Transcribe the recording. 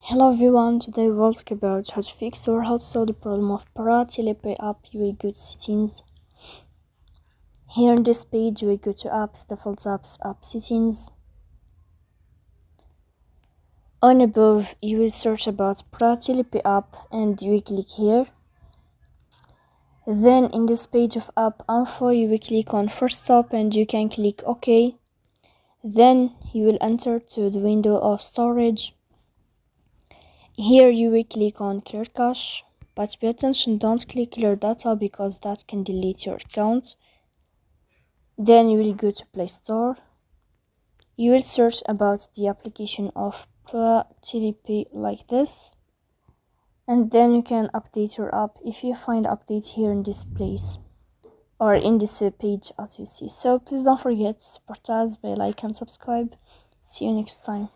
Hello everyone, today we'll talk about how to fix or how to solve the problem of Pratilipi app. You will go to settings. Here on this page you will go to apps, default apps, app settings. On above you will search about Pratilipi app and you will click here. Then in this page of app info you will click on first stop and you can click OK. Then you will enter to the window of storage. Here you will click on clear cache, but pay attention, don't click clear data because that can delete your account. Then you will go to Play Store. You will search about the application of Pratilipi like this. And then you can update your app if you find updates here in this place or in this page as you see. So please don't forget to support us by like and subscribe. See you next time.